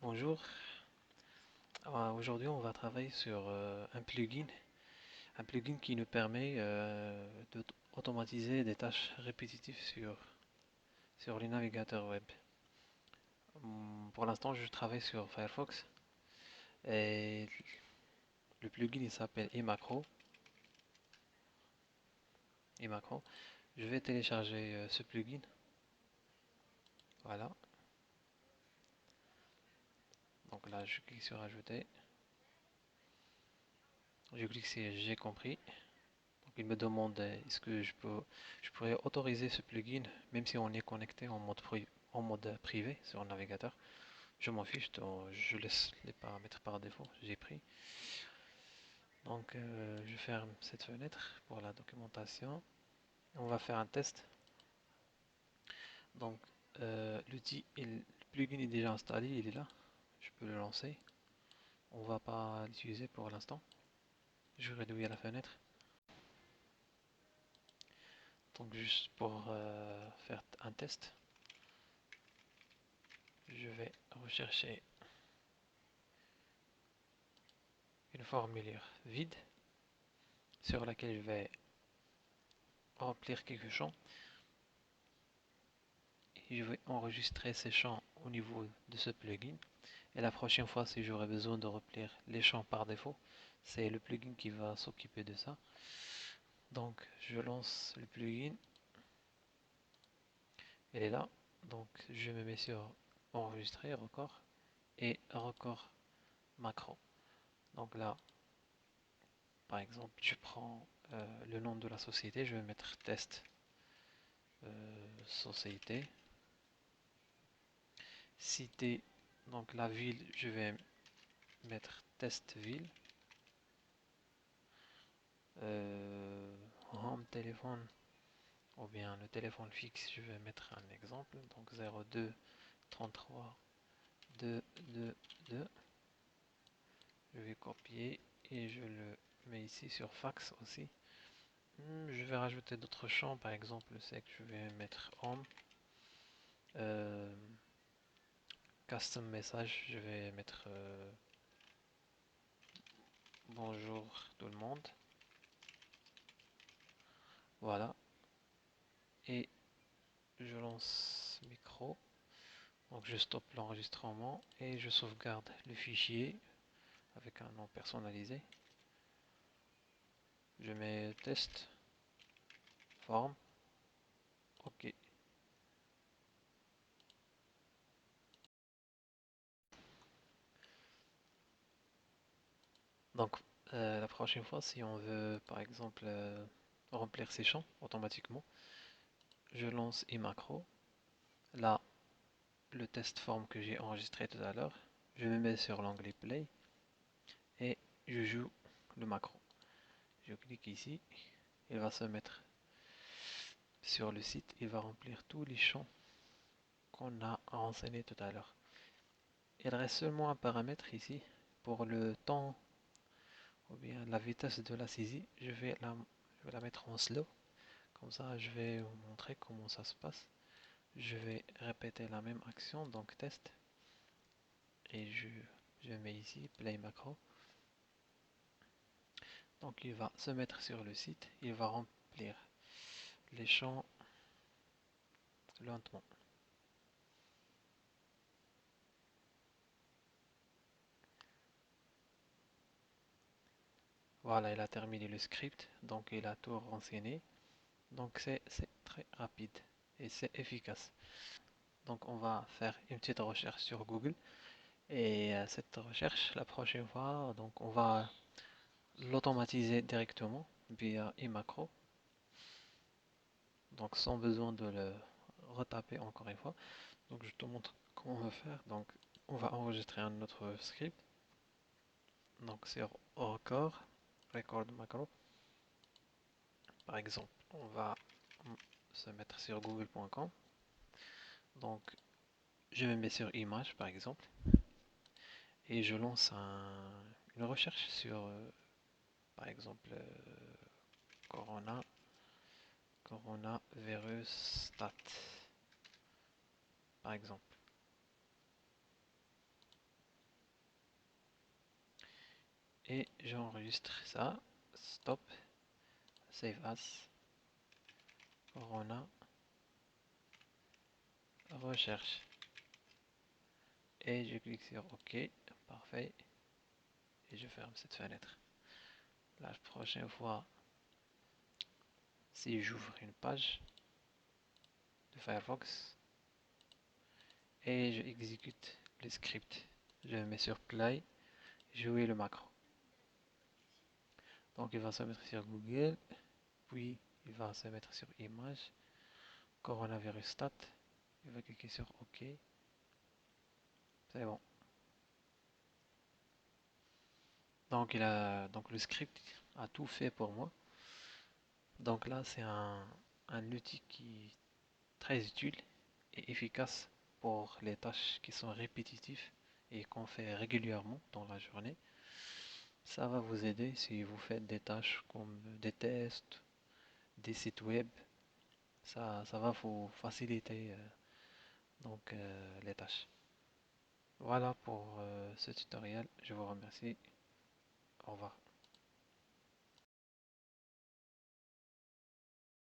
Bonjour. Aujourd'hui, on va travailler sur un plugin qui nous permet d'automatiser des tâches répétitives sur les navigateurs web. Pour l'instant, je travaille sur Firefox et le plugin il s'appelle eMacro. eMacro. Je vais télécharger ce plugin. Voilà. Donc là, je clique sur Ajouter. Je clique sur J'ai compris. Il me demande est-ce que je pourrais autoriser ce plugin même si on est connecté en mode privé sur le navigateur. Je m'en fiche, je laisse les paramètres par défaut, j'ai pris. Donc je ferme cette fenêtre pour la documentation. On va faire un test. Donc le plugin est déjà installé, il est là. Je peux le lancer. On va pas l'utiliser pour l'instant. Je vais réduire la fenêtre. Donc juste pour faire un test, je vais rechercher une formulaire vide sur laquelle je vais remplir quelques champs et je vais enregistrer ces champs au niveau de ce plugin. Et la prochaine fois, si j'aurai besoin de remplir les champs par défaut, c'est le plugin qui va s'occuper de ça. Donc je lance le plugin, elle est là. Donc je me mets sur enregistrer, record et record macro. Donc là, par exemple, je prends le nom de la société, je vais mettre test société. Cité, donc la ville, je vais mettre test ville. Home téléphone, ou bien le téléphone fixe, je vais mettre un exemple. Donc 02 33 2 2 2. Je vais copier et je le mets ici sur fax aussi. Je vais rajouter d'autres champs, par exemple, c'est que je vais mettre home. Custom message, je vais mettre bonjour tout le monde. Voilà. Et je lance micro. Donc je stoppe l'enregistrement et je sauvegarde le fichier avec un nom personnalisé. Je mets test, forme, ok. Donc la prochaine fois, si on veut par exemple remplir ces champs automatiquement, je lance eMacro. Là, le test form que j'ai enregistré tout à l'heure, je me mets sur l'onglet Play et je joue le macro. Je clique ici, il va se mettre sur le site, il va remplir tous les champs qu'on a renseigné tout à l'heure. Il reste seulement un paramètre ici pour le temps ou bien la vitesse de la saisie. Je vais la mettre en slow. Comme ça, je vais vous montrer comment ça se passe. Je vais répéter la même action, donc test. Et je mets ici play macro. Donc il va se mettre sur le site. Il va remplir les champs lentement. Voilà, il a terminé le script. Donc il a tout renseigné. Donc c'est très rapide et c'est efficace. Donc on va faire une petite recherche sur Google. Et cette recherche, la prochaine fois, donc on va l'automatiser directement via eMacro. Donc sans besoin de le retaper encore une fois. Donc je te montre comment on va faire. Donc on va enregistrer un autre script. Donc sur record macro. Par exemple, on va se mettre sur google.com. Donc je me mets sur image par exemple. Et je lance une recherche sur par exemple coronavirus stat par exemple. et j'enregistre ça. Stop, save as, Corona, recherche. Et je clique sur OK, parfait. Et je ferme cette fenêtre. La prochaine fois, si j'ouvre une page de Firefox et je exécute le script, je mets sur play, jouer le macro. Donc il va se mettre sur Google, puis il va se mettre sur image, coronavirus stat, il va cliquer sur OK, c'est bon. Donc le script a tout fait pour moi. Donc là c'est un outil qui est très utile et efficace pour les tâches qui sont répétitives et qu'on fait régulièrement dans la journée. Ça va vous aider si vous faites des tâches comme des tests, des sites web. Ça va vous faciliter les tâches. Voilà pour ce tutoriel. Je vous remercie. Au revoir.